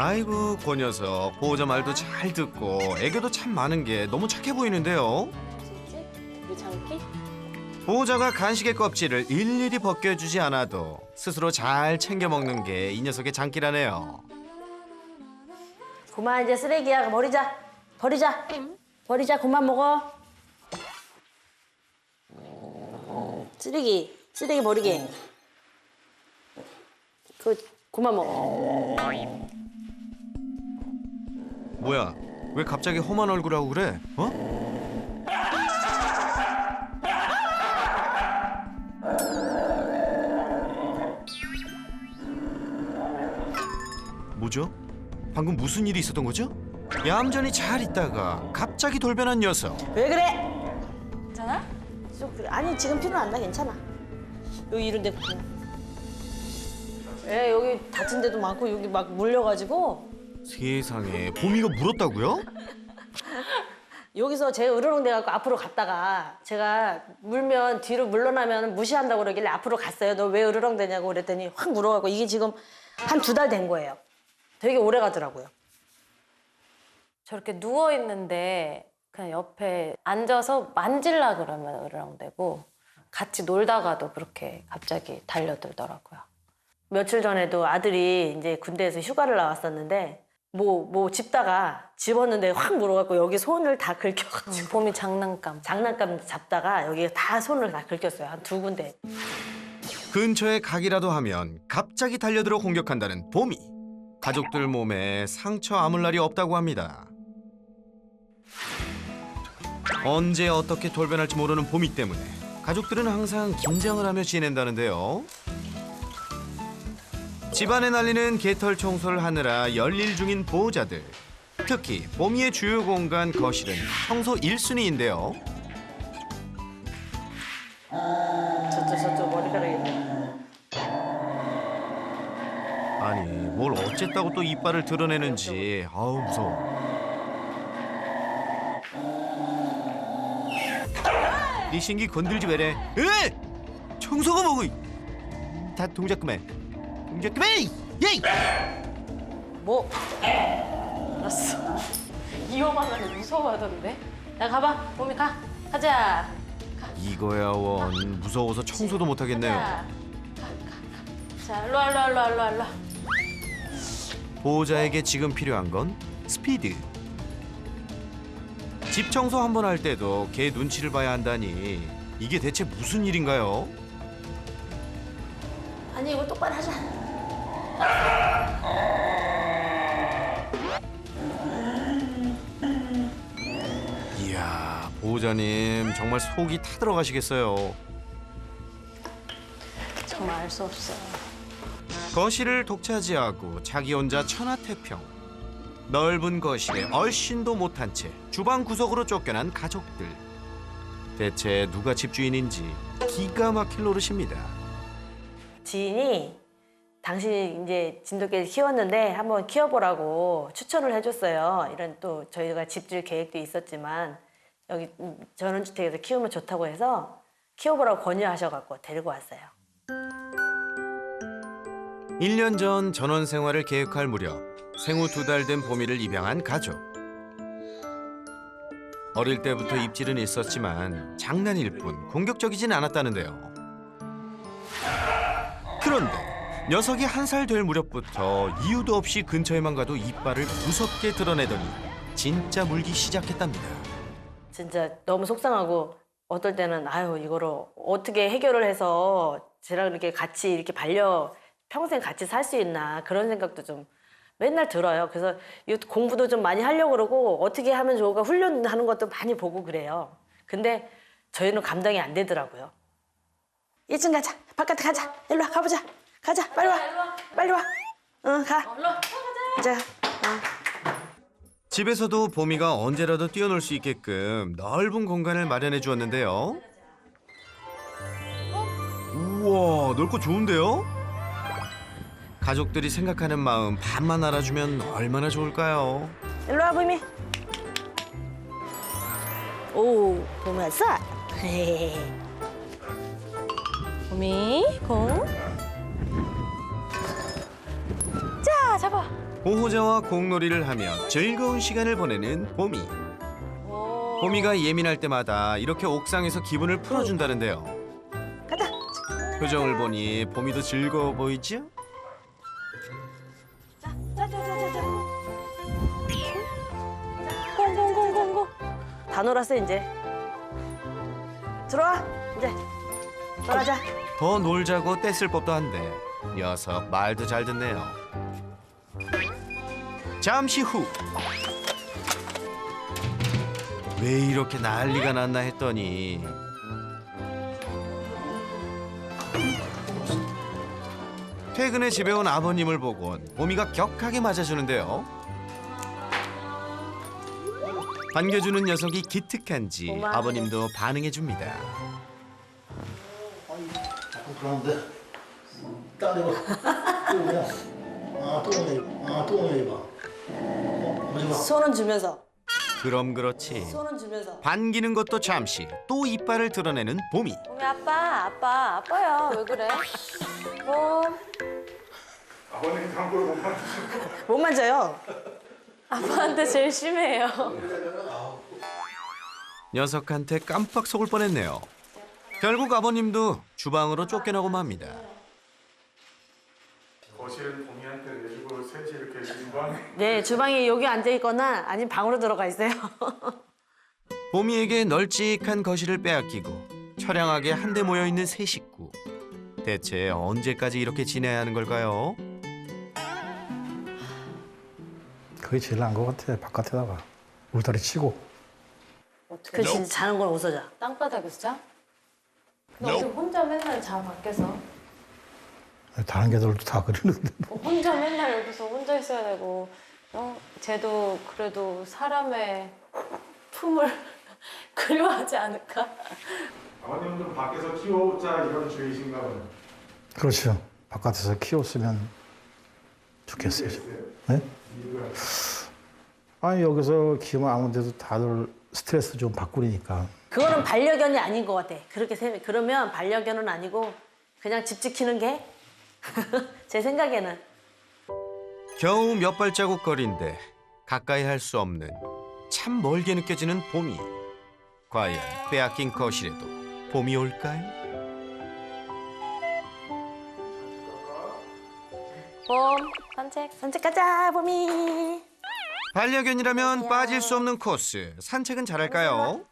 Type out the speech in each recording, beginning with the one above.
아이고 그 녀석 보호자 말도 잘 듣고 애교도 참 많은 게 너무 착해 보이는데요. 우리 장기? 보호자가 간식의 껍질을 일일이 벗겨주지 않아도 스스로 잘 챙겨 먹는 게 이 녀석의 장기라네요. 그만 이제 쓰레기야. 버리자. 버리자. 버리자. 그만 먹어. 쓰레기. 쓰레기 버리게. 그만 먹어. 뭐야? 왜 갑자기 험한 얼굴하고 그래? 어? 뭐죠? 방금 무슨 일이 있었던 거죠? 얌전히 잘 있다가 갑자기 돌변한 녀석. 왜 그래? 괜찮아? 아니 지금 피는 안 나. 괜찮아. 여기 이런 데 예, 여기 다친 데도 많고 여기 막 물려가지고 세상에 봄이가 물었다고요? 여기서 제가 으르렁 돼갖고 앞으로 갔다가 제가 물면 뒤로 물러나면 무시한다고 그러길래 앞으로 갔어요. 너 왜 으르렁 되냐고 그랬더니 확 물어갖고 이게 지금 한 2달 된 거예요. 되게 오래 가더라고요. 저렇게 누워 있는데 그냥 옆에 앉아서 만질라 그러면 으르렁대고 같이 놀다가도 그렇게 갑자기 달려들더라고요. 며칠 전에도 아들이 이제 군대에서 휴가를 나왔었는데 뭐 집다가 집었는데 확 물어갖고 여기 손을 다 긁혀가지고 봄이 장난감. 장난감 잡다가 여기 다 손을 다 긁혔어요. 한 2군데. 근처에 가기라도 하면 갑자기 달려들어 공격한다는 봄이. 가족들 몸에 상처 아물 날이 없다고 합니다. 언제 어떻게 돌변할지 모르는 봄이 때문에 가족들은 항상 긴장을 하며 지낸다는데요. 집안에 날리는 개털 청소를 하느라 열일 중인 보호자들. 특히 봄이의 주요 공간 거실은 청소 1순위인데요. 저쪽 머리카락이 있네. 아니 뭘 어쨌다고 또 이빨을 드러내는지 아우 무서워. 이 신기 건들지 왜래? 에! 청소가 뭐고? 다 동작 그만. 동작 그만! 예이! 뭐? 알았어. 위험하면 무서워하던데. 야 가봐. 봄이 가. 가자. 이거야 원 무서워서 청소도 못 하겠네요. 가. 자, 일로 와. 보호자에게 지금 필요한 건 스피드. 집 청소 한 번 할 때도 개 눈치를 봐야 한다니 이게 대체 무슨 일인가요? 아니 이거 똑바로 하자. 이야 보호자님 정말 속이 타들어가시겠어요. 정말 알 수 없어요. 거실을 독차지하고 자기 혼자 천하태평. 넓은 거실에 얼씬도 못한 채 주방 구석으로 쫓겨난 가족들. 대체 누가 집주인인지 기가 막힐 노릇입니다. 지인이 당신이 이제 진돗개를 키웠는데 한번 키워보라고 추천을 해줬어요. 이런 또 저희가 집질 계획도 있었지만 여기 전원주택에서 키우면 좋다고 해서 키워보라고 권유하셔갖고 데리고 왔어요. 1년 전 전원 생활을 계획할 무렵 생후 2달 된 봄이를 입양한 가족. 어릴 때부터 입질은 있었지만 장난일 뿐 공격적이진 않았다는데요. 그런데 녀석이 1살 될 무렵부터 이유도 없이 근처에만 가도 이빨을 무섭게 드러내더니 진짜 물기 시작했답니다. 진짜 너무 속상하고 어떨 때는 아유 이거를 어떻게 해결을 해서 쟤랑 이렇게 같이 이렇게 평생 같이 살 수 있나 그런 생각도 좀 맨날 들어요. 그래서 이 공부도 좀 많이 하려고 그러고 어떻게 하면 좋을까 훈련하는 것도 많이 보고 그래요. 근데 저희는 감당이 안 되더라고요. 1층 가자. 바깥에 가자. 일로 와. 가보자. 가자. 빨리 와. 빨리 와. 응 가. 일로 와. 가자. 자. 집에서도 봄이가 언제라도 뛰어놀 수 있게끔 넓은 공간을 마련해 주었는데요. 우와, 넓고 좋은데요? 가족들이 생각하는 마음 반만 알아주면 얼마나 좋을까요? 일로 와 봄이. 오 봄이 왔어. 봄이 공. 자 잡아. 들어와. 보호자와 공놀이를 하며 즐거운 시간을 보내는 보미. 오. 보미가 예민할 때마다 이렇게 옥상에서 기분을 풀어준다는데요. 가자. 표정을 보니 보미도 즐거워 보이죠? 자자자자자. 공공공공공. 다 놀았어 이제. 들어와. 이제. 놀아자. 더 놀자고 떼쓸 법도 한데 녀석 말도 잘 듣네요. 잠시 후. 왜 이렇게 난리가 났나 했더니 퇴근에 집에 온 아버님을 보곤 보미가 격하게 맞아주는데요. 반겨주는 녀석이 기특한지 고마워. 아버님도 반응해줍니다. 그런데 딸이 또 오냐? 또 오냐? 또 오냐 이봐. 오지 마. 손은 주면서. 그럼 그렇지. 손은 주면서. 반기는 것도 잠시 또 이빨을 드러내는 보미. 봄이 아빠야. 왜 그래? 봄. 아버님 함부로 못 만드시고. 못 만져요. 아빠한테 제일 심해요. 녀석한테 깜빡 속을 뻔했네요. 결국 아버님도 주방으로 쫓겨나고 맙니다. 거실은 봄이한테 내주고 셋이 이렇게 있는 거 아니에요? 네, 주방에 여기 앉아 있거나 아니면 방으로 들어가 있어요. 보미에게 널찍한 거실을 빼앗기고 처량하게 한데 모여 있는 세 식구. 대체 언제까지 이렇게 지내야 하는 걸까요? 그게 제일 나은 것 같아. 바깥에다가 울타리 치고. 그 진짜 자는 건 웃어자. 땅바닥에서 자? 너 어떻게 혼자 맨날 자 밖에서? 다른 개들도 다 그러는데. 혼자 맨날 여기서 혼자 있어야 되고 쟤도 그래도 사람의 품을 그리워하지 않을까? 아버님도 밖에서 키워자 이런 주의신가 봐요. 그렇죠. 바깥에서 키웠으면 좋겠어요. 네? 이유가 아니 여기서 키우면 아무데도 다들 스트레스 좀 바꾸니까. 그거는 반려견이 아닌 것 같아. 그러면 반려견은 아니고 그냥 집 지키는 게 제 생각에는. 겨우 몇 발자국 거리인데 가까이 할 수 없는 참 멀게 느껴지는 봄이. 과연 빼앗긴 거실에도 봄이 올까요? 봄 산책. 산책 가자, 봄이. 반려견이라면 빠질 수 없는 코스. 산책은 잘할까요?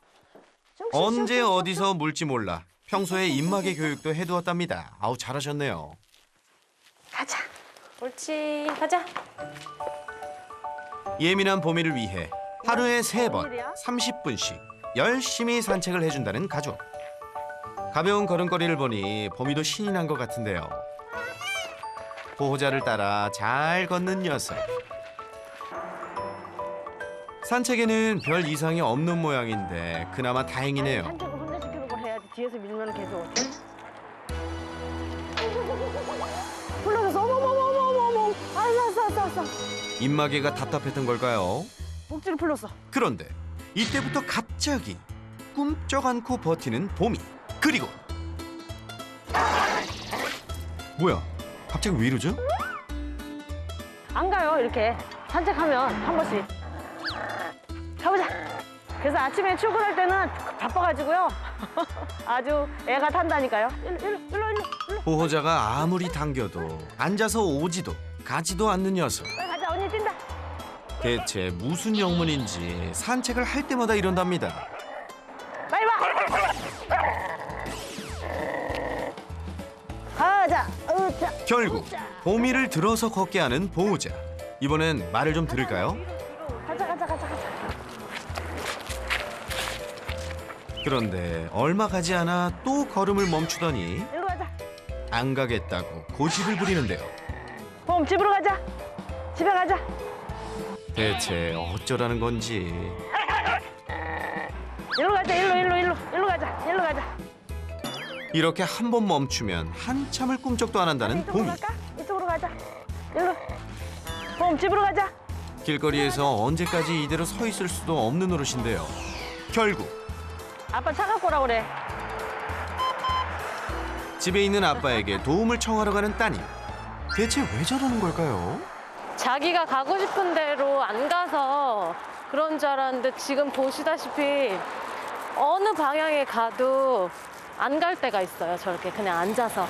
언제 어디서 물지 몰라 평소에 입마개 교육도 해두었답니다. 아우 잘하셨네요. 가자. 옳지. 가자. 예민한 보미를 위해 하루에 3번 30분씩 열심히 산책을 해준다는 가족. 가벼운 걸음걸이를 보니 보미도 신이 난 것 같은데요. 보호자를 따라 잘 걷는 녀석. 산책에는 별 이상이 없는 모양인데 그나마 다행이네요. 산책을 혼자 시키는 걸 해야지. 뒤에서 밀면 계속. 불러서 어머머머머머머. 알았어. 입마개가 답답했던 걸까요? 목줄을 풀렀어. 그런데 이때부터 갑자기 꿈쩍 않고 버티는 보미. 그리고 뭐야? 갑자기 왜 이러죠? 안 가요, 이렇게. 산책하면 한 번씩. 가보자. 그래서 아침에 출근할 때는 바빠가지고요. 아주 애가 탄다니까요. 일로. 보호자가 아무리 당겨도 앉아서 오지도 가지도 않는 녀석. 빨리 가자, 언니 뛴다. 대체 무슨 영문인지 산책을 할 때마다 이런답니다. 빨리 와. 가자. 으짜. 결국 보미를 들어서 걷게 하는 보호자. 이번엔 말을 좀 들을까요? 가자. 그런데 얼마 가지 않아 또 걸음을 멈추더니 일로 가자. 안 가겠다고 고집을 부리는데요. 봄 집으로 가자. 집에 가자. 대체 어쩌라는 건지. 일로 가자. 일로 가자. 이렇게 한 번 멈추면 한참을 꿈쩍도 안 한다는 이쪽으로 보미. 갈까? 이쪽으로 가자. 일로. 봄 집으로 가자. 길거리에서 언제까지 이대로 서 있을 수도 없는 노릇인데요. 결국 아빠 차 갖고 오라 그래. 집에 있는 아빠에게 도움을 청하러 가는 따님. 대체 왜 저러는 걸까요? 자기가 가고 싶은 대로 안 가서 그런 줄 알았는데 지금 보시다시피 어느 방향에 가도 안 갈 때가 있어요. 저렇게 그냥 앉아서.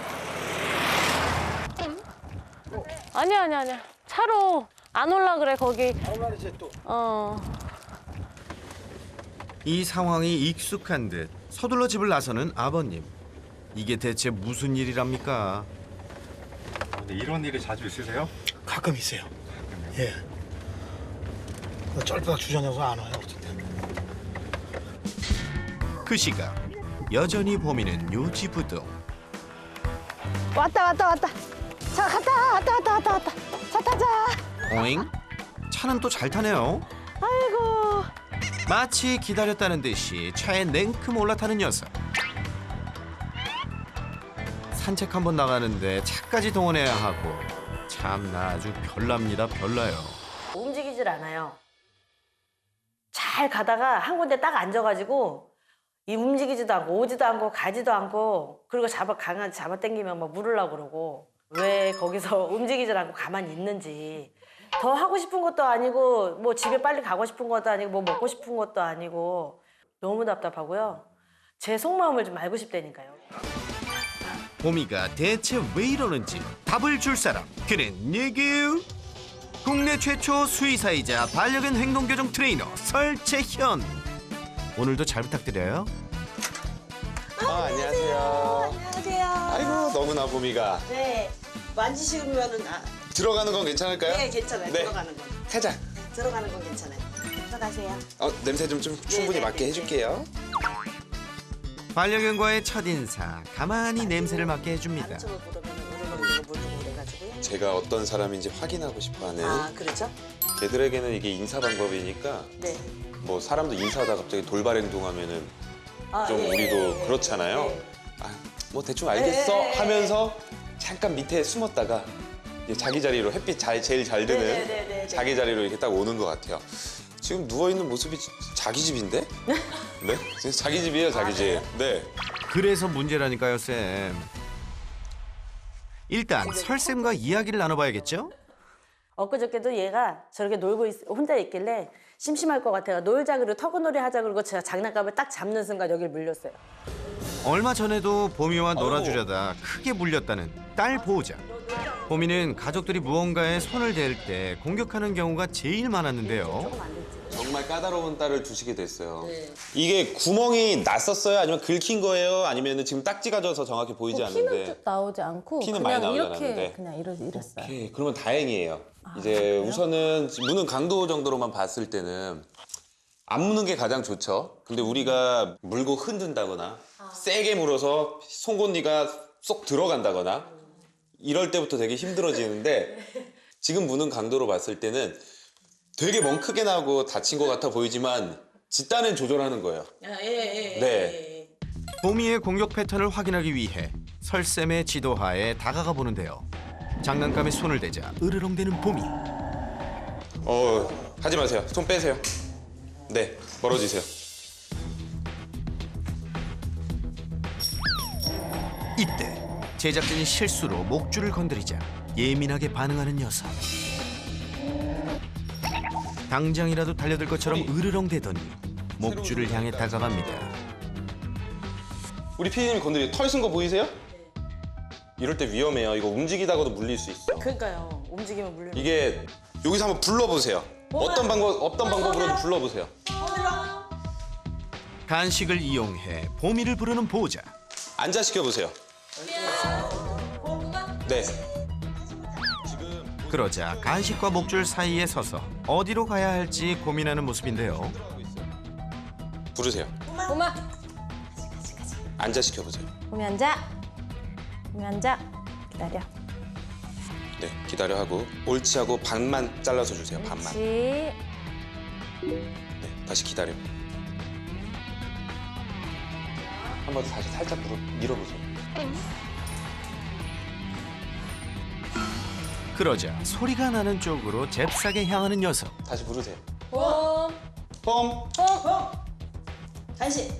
아니야. 차로 안 올라 그래 거기. 이 상황이 익숙한 듯 서둘러 집을 나서는 아버님. 이게 대체 무슨 일이랍니까? 근데 이런 일이 자주 있으세요? 가끔 있어요. 예. 쫄딱 주저녀서 안 와요. 어쨌든. 그 시각 여전히 봄이는 요지부동. 왔다. 자, 왔다. 차 타자. 오잉? 차는 또 잘 타네요. 아이고. 마치 기다렸다는 듯이 차에 냉큼 올라타는 녀석. 산책 한번 나가는데 차까지 동원해야 하고 참나 아주 별납니다. 별나요. 움직이질 않아요. 잘 가다가 한 군데 딱 앉아가지고 이 움직이지도 않고 오지도 않고 가지도 않고 그리고 강아지 잡아당기면 막 물으려고 그러고 왜 거기서 움직이질 않고 가만히 있는지 더 하고 싶은 것도 아니고 뭐 집에 빨리 가고 싶은 것도 아니고 뭐 먹고 싶은 것도 아니고 너무 답답하고요. 제 속마음을 좀 알고 싶다니까요. 봄이가 대체 왜 이러는지 답을 줄 사람 그는 누구? 국내 최초 수의사이자 반려견 행동교정 트레이너 설채현. 오늘도 잘 부탁드려요. 안녕하세요. 안녕하세요. 아이고 너무나 봄이가 네. 만지시면은 들어가는 건 괜찮을까요? 네, 괜찮아요. 네. 들어가는 건. 가자. 들어가는 건 괜찮아요. 들어가세요. 냄새 좀 충분히 네, 맡게 네, 해줄게요. 반려견과의 첫인사 가만히 냄새를 맡게 해줍니다. 안쪽을 보면 오르막으로 물고 그래가지고요. 제가 어떤 사람인지 확인하고 싶어하는 아, 그러죠? 개들에게는 이게 인사 방법이니까 네. 뭐 사람도 인사하다 갑자기 돌발 행동하면은 아, 좀 예, 우리도 예, 그렇잖아요. 예. 뭐 대충 알겠어 예, 예, 예. 하면서 잠깐 밑에 숨었다가 이제 자기 자리로 햇빛 제일 잘 드는 네, 네, 네, 네. 자기 자리로 이렇게 딱 오는 것 같아요. 지금 누워 있는 모습이 자기 집인데? 네? 진짜 자기 집이에요, 자기 집. 네. 그래서 문제라니까요, 쌤. 일단 설쌤과 이야기를 나눠봐야겠죠? 엊그저께도 얘가 저렇게 혼자 있길래 심심할 것 같아요. 놀자 그러고 터그놀이 하자 그러고 제가 장난감을 딱 잡는 순간 여기를 물렸어요. 얼마 전에도 봄이와 놀아주려다 크게 물렸다는 딸 보호자. 봄이는 가족들이 무언가에 손을 댈 때 공격하는 경우가 제일 많았는데요. 정말 까다로운 딸을 두시게 됐어요. 네. 이게 구멍이 났었어요? 아니면 긁힌 거예요? 아니면 지금 딱지가 져서 정확히 보이지 않는데? 피는 나오지 않고 피는 그냥 많이 나오지 이렇게 않았는데. 그냥 이랬어요. 오케이, 그러면 다행이에요. 이제 그래요? 우선은 무는 강도 정도로만 봤을 때는 안 무는 게 가장 좋죠. 근데 우리가 물고 흔든다거나 세게 물어서 송곳니가 쏙 들어간다거나 이럴 때부터 되게 힘들어지는데 지금 무는 강도로 봤을 때는 되게 멍 크게 나고 다친 것 같아 보이지만 지 딴엔 조절하는 거예요. 네. 봄이의 공격 패턴을 확인하기 위해 설쌤의 지도하에 다가가 보는데요. 장난감에 손을 대자 으르렁대는 봄이. 하지 마세요. 손 빼세요. 네, 멀어지세요. 이때 제작진이 실수로 목줄을 건드리자 예민하게 반응하는 녀석. 당장이라도 달려들 것처럼 으르렁대더니 목줄을 향해 다가갑니다. 우리 피디님이 건드리 털 쓴 거 보이세요? 이럴 때 위험해요. 이거 움직이다가도 물릴 수 있어. 그러니까요. 움직이면 물리는 이게 여기서 한번 불러보세요. 어떤 방법으로든 불러보세요. 간식을 이용해 봄이를 부르는 보호자. 앉아 시켜보세요. 네. 그러자 간식과 목줄 사이에 서서 어디로 가야 할지 고민하는 모습인데요. 부르세요. 봄아, 앉아 시켜보세요. 봄이 앉아. 봄이 앉아. 기다려. 네, 기다려 하고 옳지 하고 반만 잘라서 주세요. 반만. 그렇지. 네, 다시 기다려. 한 번 다시 살짝 밀어보세요. 그러자 소리가 나는 쪽으로 잽싸게 향하는 녀석. 다시 부르세요. 봄. pom간식.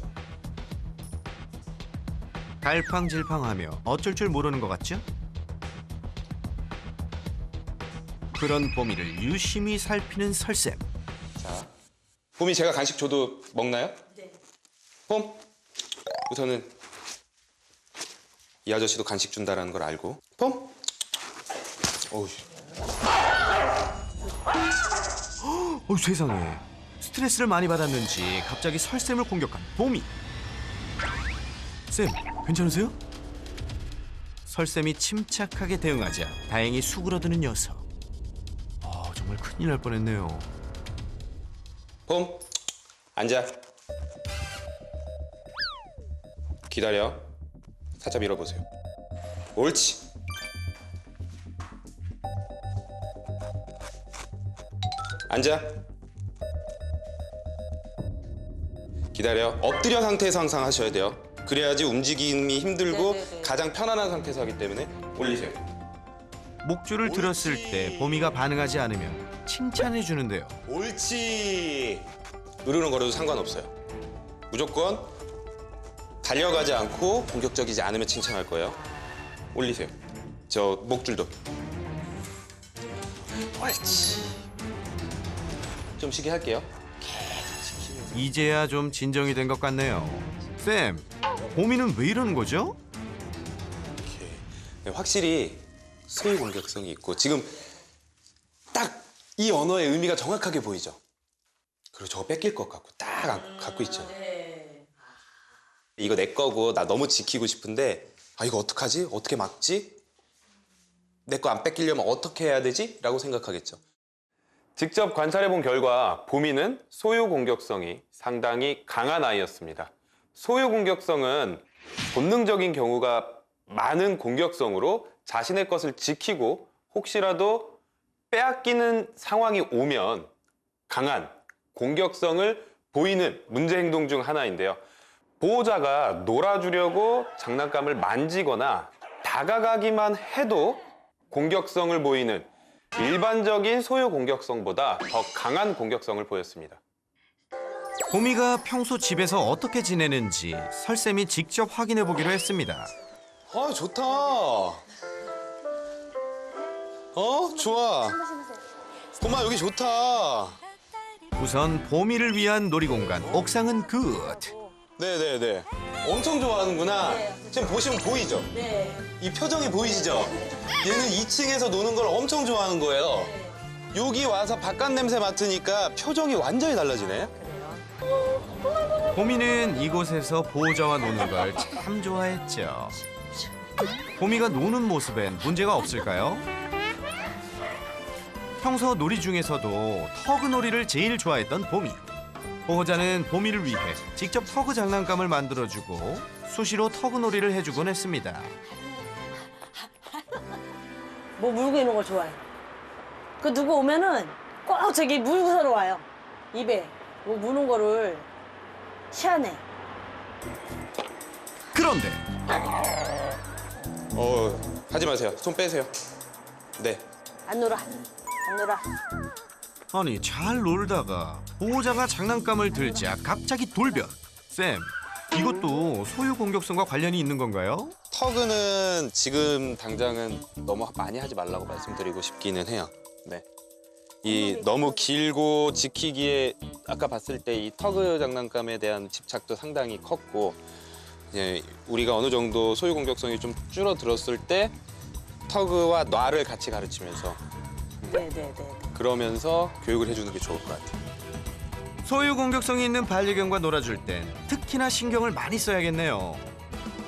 갈팡질팡하며 어쩔 줄 모르는 것 같죠? 그런 봄이를 유심히 살피는 설쌤. 자, 봄이 제가 간식 줘도 먹나요? 네. 봄, 우선은 이 아저씨도 간식 준다라는 걸 알고. 봄, 어우, 세상에. 스트레스를 많이 받았는지 갑자기 설쌤을 공격한 봄이. 쌤, 괜찮으세요? 설쌤이 침착하게 대응하자 다행히 수그러드는 녀석. 정말 큰일 날 뻔했네요. 봄, 앉아. 기다려. 살짝 밀어보세요. 옳지. 앉아. 기다려. 엎드려 상태에서 항상 하셔야 돼요. 그래야지 움직임이 힘들고 네네네. 가장 편안한 상태에서 하기 때문에 올리세요. 목줄을 들었을 때 봄이가 반응하지 않으면 칭찬해 주는데요. 옳지. 으르렁거려도 상관없어요. 무조건 달려가지 않고 공격적이지 않으면 칭찬할 거예요. 올리세요. 저 목줄도. 옳지. 좀 쉬게 할게요. 이제야 좀 진정이 된 것 같네요. 쌤, 봄이는 왜 이러는 거죠? 네, 확실히 소유 공격성이 있고 지금 딱 이 언어의 의미가 정확하게 보이죠. 그리고 저거 뺏길 것 같고 딱 갖고 있죠. 이거 내 거고 나 너무 지키고 싶은데 이거 어떡하지? 어떻게 막지? 내 거 안 뺏기려면 어떻게 해야 되지? 라고 생각하겠죠. 직접 관찰해본 결과 봄이는 소유 공격성이 상당히 강한 아이였습니다. 소유 공격성은 본능적인 경우가 많은 공격성으로 자신의 것을 지키고 혹시라도 빼앗기는 상황이 오면 강한 공격성을 보이는 문제 행동 중 하나인데요. 보호자가 놀아주려고 장난감을 만지거나 다가가기만 해도 공격성을 보이는 일반적인 소유 공격성보다 더 강한 공격성을 보였습니다. 봄이가 평소 집에서 어떻게 지내는지 설쌤이 직접 확인해 보기로 했습니다. 좋다. 좋아. 봄아, 여기 좋다. 우선 봄이를 위한 놀이공간 옥상은 굿. 네네네. 엄청 좋아하는구나. 지금 보시면 보이죠? 네. 이 표정이 보이시죠? 얘는 2층에서 노는 걸 엄청 좋아하는 거예요. 여기 와서 바깥 냄새 맡으니까 표정이 완전히 달라지네. 봄이는 이곳에서 보호자와 노는 걸 참 좋아했죠. 봄이가 노는 모습엔 문제가 없을까요? 평소 놀이 중에서도 터그 놀이를 제일 좋아했던 봄이. 보호자는 봄이를 위해 직접 터그 장난감을 만들어주고 수시로 터그 놀이를 해주곤 했습니다. 뭐 물고 있는 걸 좋아해. 그 누구 오면은 꼭 저기 물고서로 와요. 입에 뭐 무는 거를 희한해. 그런데 하지 마세요. 손 빼세요. 네. 안 놀아. 안 놀아. 아니 잘 놀다가 보호자가 장난감을 들자 갑자기 돌변. 쌤, 이것도 소유 공격성과 관련이 있는 건가요? 터그는 지금 당장은 너무 많이 하지 말라고 말씀드리고 싶기는 해요. 네. 이 너무 길고 지키기에 아까 봤을 때 이 터그 장난감에 대한 집착도 상당히 컸고 이제 우리가 어느 정도 소유 공격성이 좀 줄어들었을 때 터그와 놔를 같이 가르치면서 네네네. 그러면서 교육을 해주는 게 좋을 것 같아요. 소유 공격성이 있는 반려견과 놀아줄 땐 특히나 신경을 많이 써야겠네요.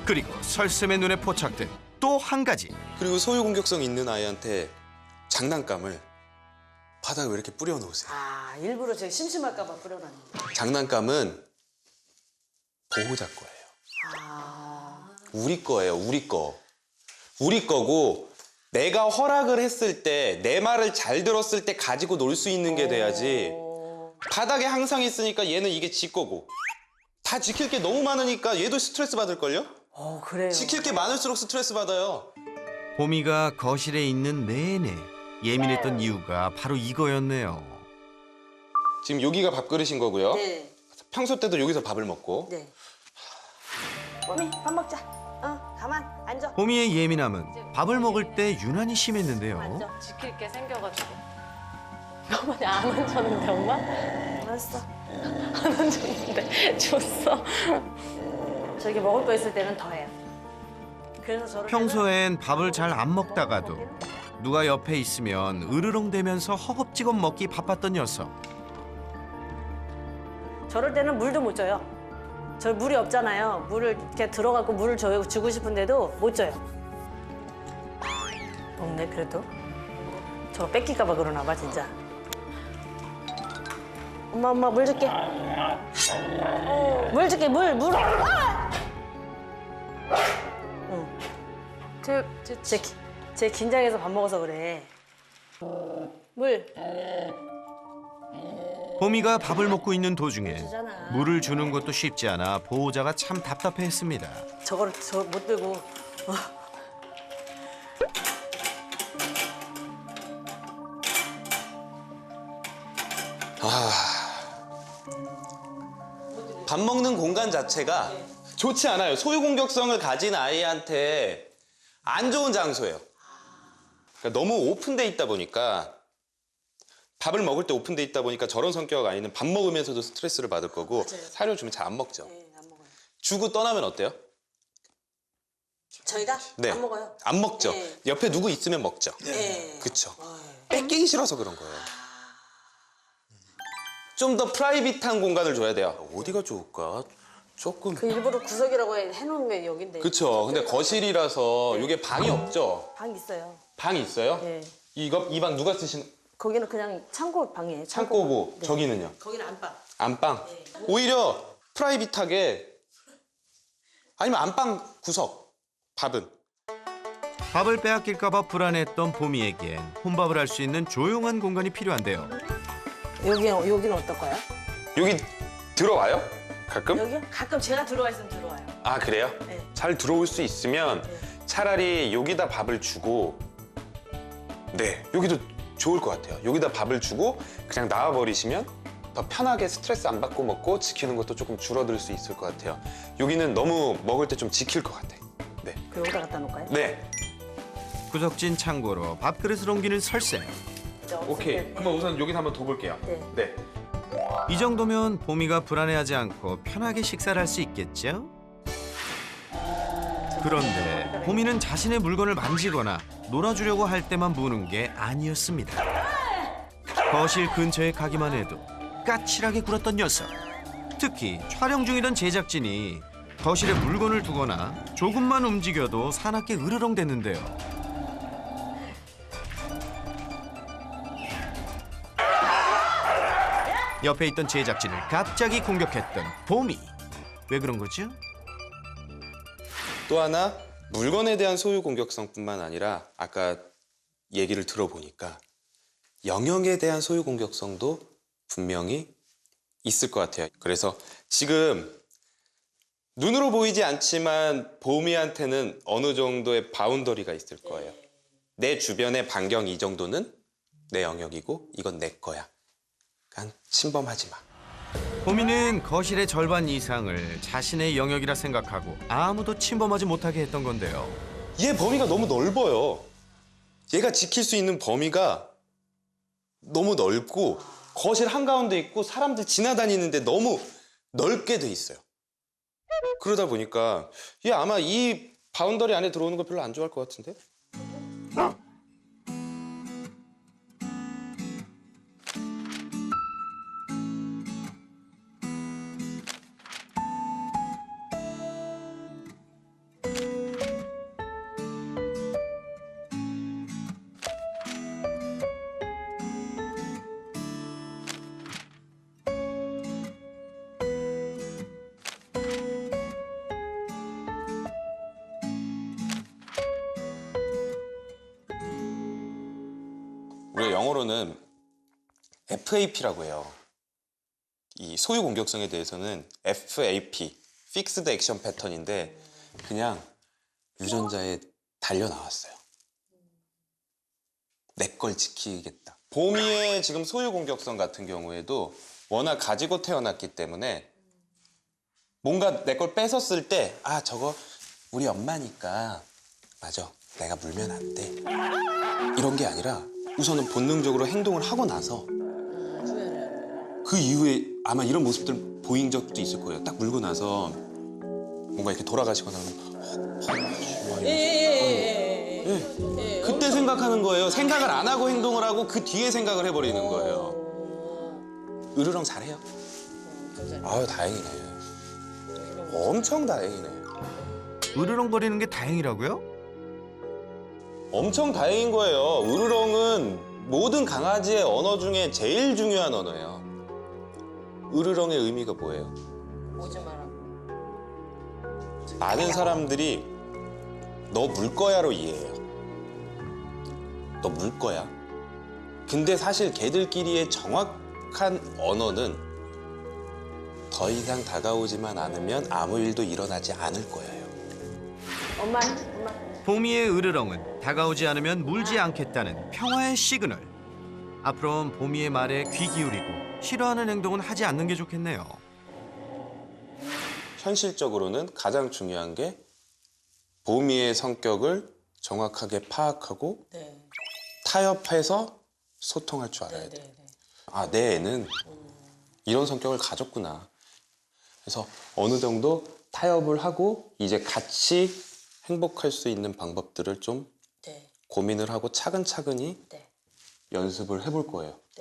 그리고 설쌤의 눈에 포착된 또 한 가지. 그리고 소유 공격성 있는 아이한테 장난감을 바닥에 왜 이렇게 뿌려놓으세요? 아 일부러 제가 심심할까 봐 뿌려놨는데. 장난감은 보호자 거예요. 아. 우리 거예요, 우리 거. 우리 거고 내가 허락을 했을 때, 내 말을 잘 들었을 때 가지고 놀 수 있는 게 돼야지. 바닥에 항상 있으니까 얘는 이게 지 거고. 다 지킬 게 너무 많으니까 얘도 스트레스 받을걸요? 그래요. 지킬 게 많을수록 스트레스 받아요. 봄이가 거실에 있는 내내 예민했던 이유가 바로 이거였네요. 지금 여기가 밥그릇인 거고요. 네. 평소 때도 여기서 밥을 먹고. 네. 뽀미 밥 먹자. 가만 앉아. 봄이의 예민함은 밥을 먹을 때 유난히 심했는데요. 완전 지킬 게 생겨가지고. 어머니 안 얹었는데 엄마? 알았어. 안 얹었는데 줬어. 저기 먹을 거 있을 때는 더 해요. 그래서 저를 평소엔 밥을 잘 안 먹다가도 누가 옆에 있으면 으르렁대면서 허겁지겁 먹기 바빴던 녀석. 저럴 때는 물도 못 줘요. 저 물이 없잖아요. 물을 이렇게 들어가고 물을 주고 싶은데도 못 줘요. 없네 그래도. 저 뺏길까 봐 그러나 봐 진짜. 엄마 물 줄게. 물 줄게 물. 아! 제 긴장해서 밥 먹어서 그래. 물. 보미가 밥을 먹고 있는 도중에 주잖아. 물을 주는 것도 쉽지 않아 보호자가 참 답답해했습니다. 저거를 저 못 들고. 밥 먹는 공간 자체가 좋지 않아요. 소유 공격성을 가진 아이한테 안 좋은 장소예요. 그러니까 너무 오픈돼 있다 보니까 밥을 먹을 때 오픈돼 있다 보니까 저런 성격 아이는 밥 먹으면서도 스트레스를 받을 거고 사료 주면 잘 안 먹죠. 네, 안 먹어요. 주고 떠나면 어때요? 저희가 네. 안 먹어요. 안 먹죠. 네. 옆에 누구 있으면 먹죠. 네. 그쵸. 뺏기기 싫어서 그런 거예요. 좀 더 프라이빗한 공간을 줘야 돼요. 어디가 좋을까? 조금. 그 일부러 구석이라고 해놓은 게 여긴데. 그쵸. 근데 거실이라서 이게 방이 없죠. 방 있어요. 방이 있어요? 예. 이 방 누가 쓰시는? 거기는 그냥 창고 방이에요. 창고고 네. 저기는요? 거기는 안방. 안방. 오히려 프라이빗하게 아니면 안방 구석 밥은 밥을 빼앗길까 봐 불안했던 보미에겐 혼밥을 할 수 있는 조용한 공간이 필요한데요. 여기는 어떨까요? 여기 들어와요? 가끔? 여기요? 가끔 제가 들어와 있으면 들어와요. 아 그래요? 네. 잘 들어올 수 있으면 차라리 여기다 밥을 주고 네 여기도 좋을 것 같아요. 여기다 밥을 주고 그냥 나와버리시면 더 편하게 스트레스 안 받고 먹고 지키는 것도 조금 줄어들 수 있을 것 같아요. 여기는 너무 먹을 때 좀 지킬 것 같아. 네. 그 여기다 갖다 놓을까요? 네. 구석진 창고로 밥그릇을 옮기는 설세. 오케이. 한번 우선 여기서 한번 둬볼게요. 네. 네. 이 정도면 보미가 불안해하지 않고 편하게 식사를 할 수 있겠죠? 그런데 보미는 자신의 물건을 만지거나 놀아주려고 할 때만 무는 게 아니었습니다. 거실 근처에 가기만 해도 까칠하게 굴었던 녀석. 특히 촬영 중이던 제작진이 거실에 물건을 두거나 조금만 움직여도 사납게 으르렁댔는데요. 옆에 있던 제작진을 갑자기 공격했던 보미. 왜 그런 거죠? 또 하나 물건에 대한 소유 공격성뿐만 아니라 아까 얘기를 들어보니까 영역에 대한 소유 공격성도 분명히 있을 것 같아요. 그래서 지금 눈으로 보이지 않지만 보미한테는 어느 정도의 바운더리가 있을 거예요. 내 주변의 반경 이 정도는 내 영역이고 이건 내 거야. 그러니까 침범하지 마. 보미는 거실의 절반 이상을 자신의 영역이라 생각하고 아무도 침범하지 못하게 했던 건데요. 얘 범위가 너무 넓어요. 얘가 지킬 수 있는 범위가 너무 넓고 거실 한가운데 있고 사람들 지나다니는데 너무 넓게 돼 있어요. 그러다 보니까 얘 아마 이 바운더리 안에 들어오는 거 별로 안 좋아할 것 같은데? 우리가 영어로는 FAP라고 해요. 이 소유 공격성에 대해서는 FAP, Fixed Action Pattern인데 그냥 유전자에 달려 나왔어요. 내 걸 지키겠다. 보미의 지금 소유 공격성 같은 경우에도 워낙 가지고 태어났기 때문에 뭔가 내 걸 뺏었을 때 아 저거 우리 엄마니까 맞아 내가 물면 안 돼. 이런 게 아니라 우선은 본능적으로 행동을 하고 나서 그 이후에 아마 이런 모습들 보인 적도 있을 거예요. 딱 물고 나서 뭔가 이렇게 돌아가시거나 하면 예. 그때 생각하는 거예요. 생각을 안 하고 행동을 하고 그 뒤에 생각을 해버리는 거예요. 으르렁 잘해요? 아유 다행이네. 엄청 다행이네. 으르렁거리는 게 다행이라고요? 엄청 다행인 거예요. 으르렁은 모든 강아지의 언어 중에 제일 중요한 언어예요. 으르렁의 의미가 뭐예요? 오지 마라. 많은 사람들이 너 물 거야로 이해해요. 너 물 거야. 근데 사실 걔들끼리의 정확한 언어는 더 이상 다가오지만 않으면 아무 일도 일어나지 않을 거예요. 엄마. 보미의 으르렁은 다가오지 않으면 물지 않겠다는 평화의 시그널. 앞으로는 보미의 말에 귀 기울이고 싫어하는 행동은 하지 않는 게 좋겠네요. 현실적으로는 가장 중요한 게 보미의 성격을 정확하게 파악하고 네. 타협해서 소통할 줄 알아야 돼. 아, 내 애는 이런 성격을 가졌구나. 그래서 어느 정도 타협을 하고 이제 같이 행복할 수 있는 방법들을 좀 네. 고민을 하고 차근차근히 네. 연습을 해볼 거예요.